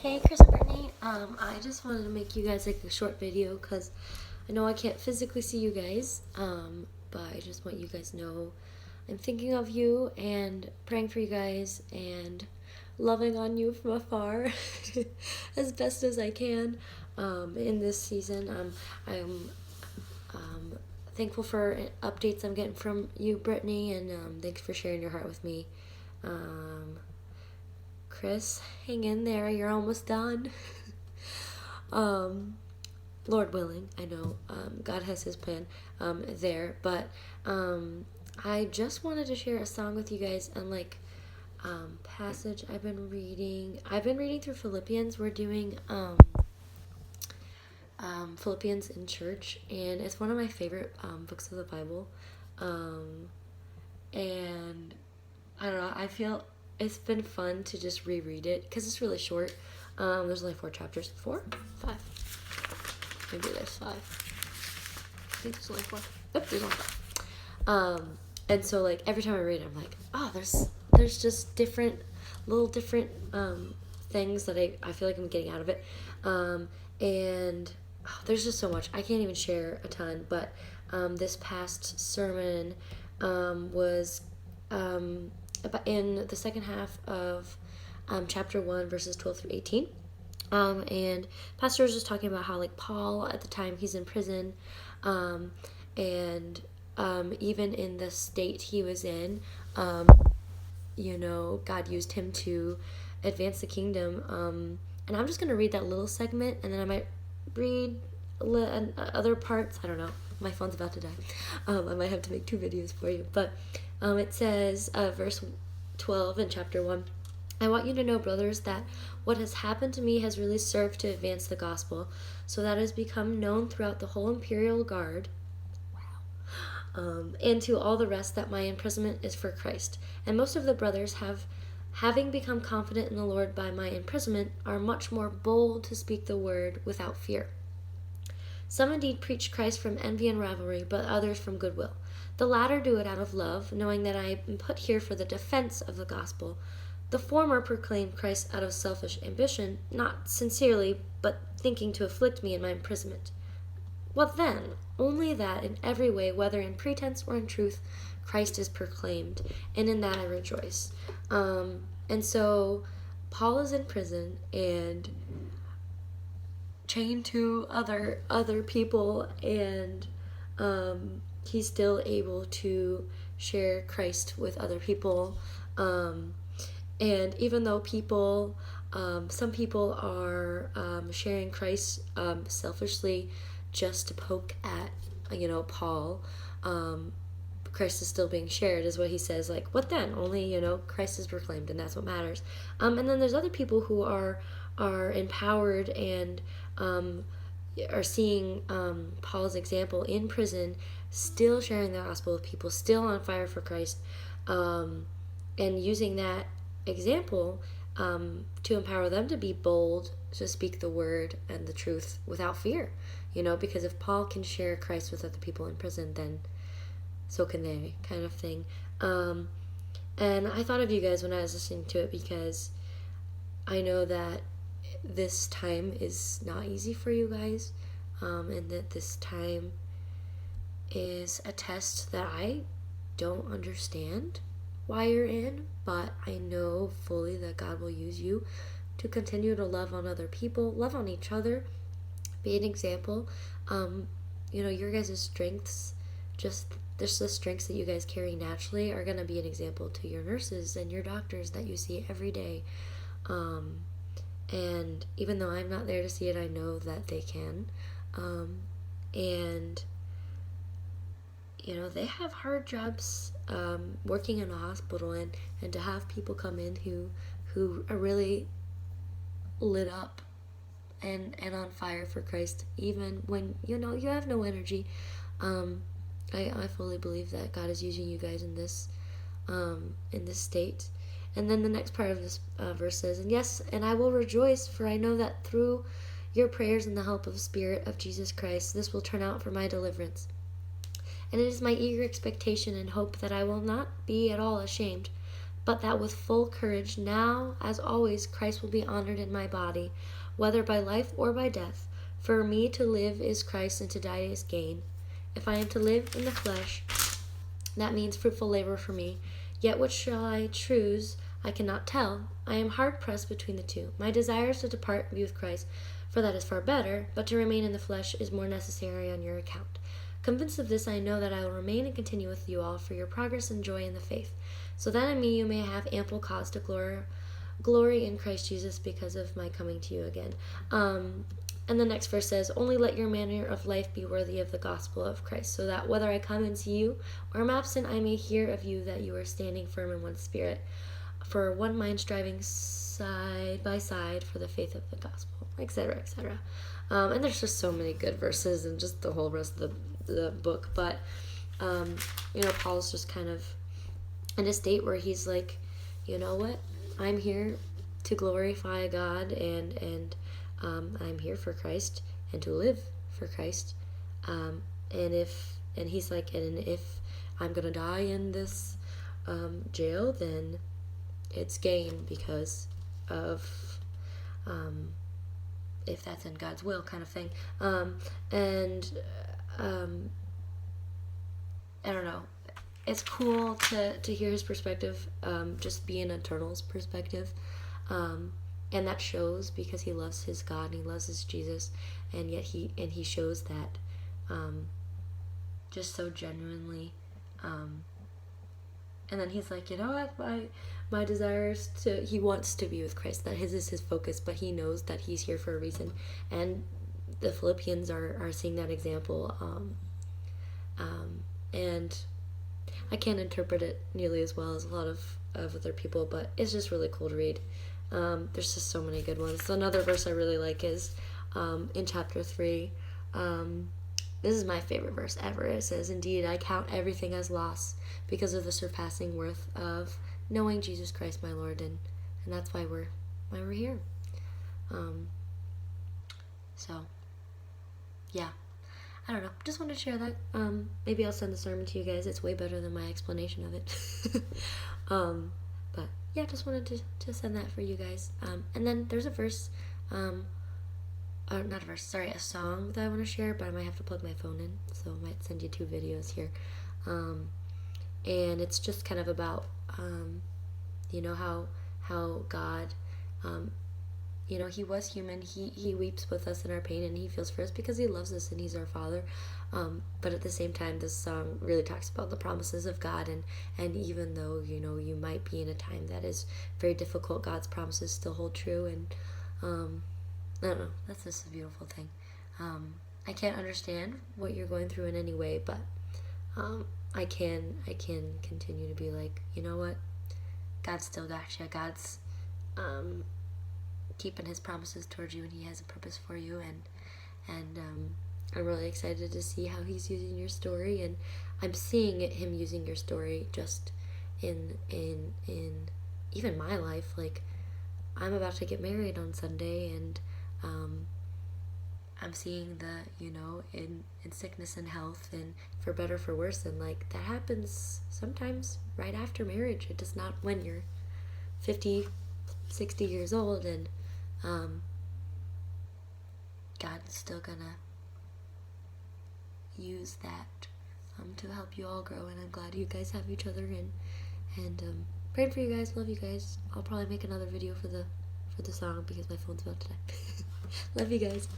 Hey, Chris and Brittany. I just wanted to make you guys like a short video because I know I can't physically see you guys, but I just want you guys to know I'm thinking of you and praying for you guys and loving on you from afar as best as I can in this season. I'm thankful for updates I'm getting from you, Brittany, and thanks for sharing your heart with me. Um, Chris, hang in there. You're almost done. um, Lord willing, I know God has His plan there, but I just wanted to share a song with you guys and passage I've been reading. I've been reading through Philippians. We're doing Philippians in church, and it's one of my favorite books of the Bible. And I don't know. I feel it's been fun to just reread it because it's really short. There's only 4 chapters. 4? 5. Maybe there's 5. I think there's only 4. Nope, there's only 5. And so like every time I read it, I'm like, oh, there's just little different things that I feel like I'm getting out of it. And there's just so much. I can't even share a ton, but this past sermon was in the second half of chapter 1, verses 12 through 18. And Pastor was just talking about how, like, Paul, at the time, he's in prison, and even in the state he was in, God used him to advance the kingdom. And I'm just going to read that little segment, and then I might read other parts. I don't know. My phone's about to die. I might have to make 2 videos for you. But it says, verse 12 in chapter 1, I want you to know, brothers, that what has happened to me has really served to advance the gospel, so that it has become known throughout the whole imperial guard, and to all the rest that my imprisonment is for Christ. And most of the brothers having become confident in the Lord by my imprisonment, are much more bold to speak the word without fear. Some indeed preach Christ from envy and rivalry, but others from goodwill. The latter do it out of love, knowing that I am put here for the defense of the gospel. The former proclaim Christ out of selfish ambition, not sincerely, but thinking to afflict me in my imprisonment. What then? Only that in every way, whether in pretense or in truth, Christ is proclaimed, and in that I rejoice. And so Paul is in prison and chained to other people, and he's still able to share Christ with other people. And even though some people are sharing Christ selfishly just to poke at, Paul, Christ is still being shared, is what he says. Like, what then? Only, Christ is proclaimed, and that's what matters. And then there's other people who are empowered and are seeing Paul's example in prison, still sharing the gospel with people, still on fire for Christ, and using that example to empower them to be bold to speak the word and the truth without fear. Because if Paul can share Christ with other people in prison, then so can they, kind of thing. And I thought of you guys when I was listening to it, because I know that this time is not easy for you guys, and that this time is a test that I don't understand why you're in, but I know fully that God will use you to continue to love on other people, love on each other, be an example. Your guys' strengths, just the strengths that you guys carry naturally, are going to be an example to your nurses and your doctors that you see every day. And even though I'm not there to see it, I know that they can. And they have hard jobs working in a hospital, and to have people come in who are really lit up and on fire for Christ, even when you have no energy. I fully believe that God is using you guys in this state. And then the next part of this verse says, and yes, and I will rejoice, for I know that through your prayers and the help of the Spirit of Jesus Christ, this will turn out for my deliverance. And it is my eager expectation and hope that I will not be at all ashamed, but that with full courage, now, as always, Christ will be honored in my body, whether by life or by death. For me to live is Christ, and to die is gain. If I am to live in the flesh, that means fruitful labor for me. Yet which shall I choose, I cannot tell. I am hard pressed between the two. My desire is to depart and be with Christ, for that is far better, but to remain in the flesh is more necessary on your account. Convinced of this, I know that I will remain and continue with you all for your progress and joy in the faith, so that in me you may have ample cause to glory in Christ Jesus because of my coming to you again. And the next verse says, only let your manner of life be worthy of the gospel of Christ, so that whether I come and see you or am absent, I may hear of you that you are standing firm in one spirit, for one mind striving side by side for the faith of the gospel, etc., etc. And there's just so many good verses and just the whole rest of the book. But, Paul's just kind of in a state where he's like, you know what? I'm here to glorify God, and I'm here for Christ and to live for Christ. And he's like, and if I'm gonna die in this jail, then it's gain because of if that's in God's will, kind of thing. I don't know. It's cool to hear his perspective, just be an eternal's perspective. And that shows because he loves his God and he loves his Jesus, and yet he shows that just so genuinely. And then he's like, you know what, my desire is he wants to be with Christ, that his is his focus, but he knows that he's here for a reason. And the Philippians are seeing that example. And I can't interpret it nearly as well as a lot of other people, but it's just really cool to read. There's just so many good ones. So another verse I really like is in chapter 3. This is my favorite verse ever. It says, indeed, I count everything as loss because of the surpassing worth of knowing Jesus Christ my Lord, and that's why we're here. So yeah, I don't know, just wanted to share that. Maybe I'll send the sermon to you guys. It's way better than my explanation of it. But yeah, just wanted to send that for you guys. And then there's a verse, a song that I want to share, but I might have to plug my phone in, so I might send you 2 videos here. And it's just kind of about, how God, he was human. He weeps with us in our pain, and he feels for us because he loves us and he's our Father. But at the same time, this song really talks about the promises of God, and even though, you might be in a time that is very difficult, God's promises still hold true. And I don't know, that's just a beautiful thing. I can't understand what you're going through in any way, but I can continue to be like, you know what, God still got you. God's keeping his promises towards you, and he has a purpose for you, and I'm really excited to see how he's using your story, and I'm seeing him using your story just in even my life. Like, I'm about to get married on Sunday, and I'm seeing the, in sickness and health, and for better, for worse, and like that happens sometimes right after marriage. It does not when you're 50, 60 years old, and God's still gonna use that to help you all grow, and I'm glad you guys have each other, and praying for you guys. Love you guys. I'll probably make another video for the song because my phone's about to die. Love you guys.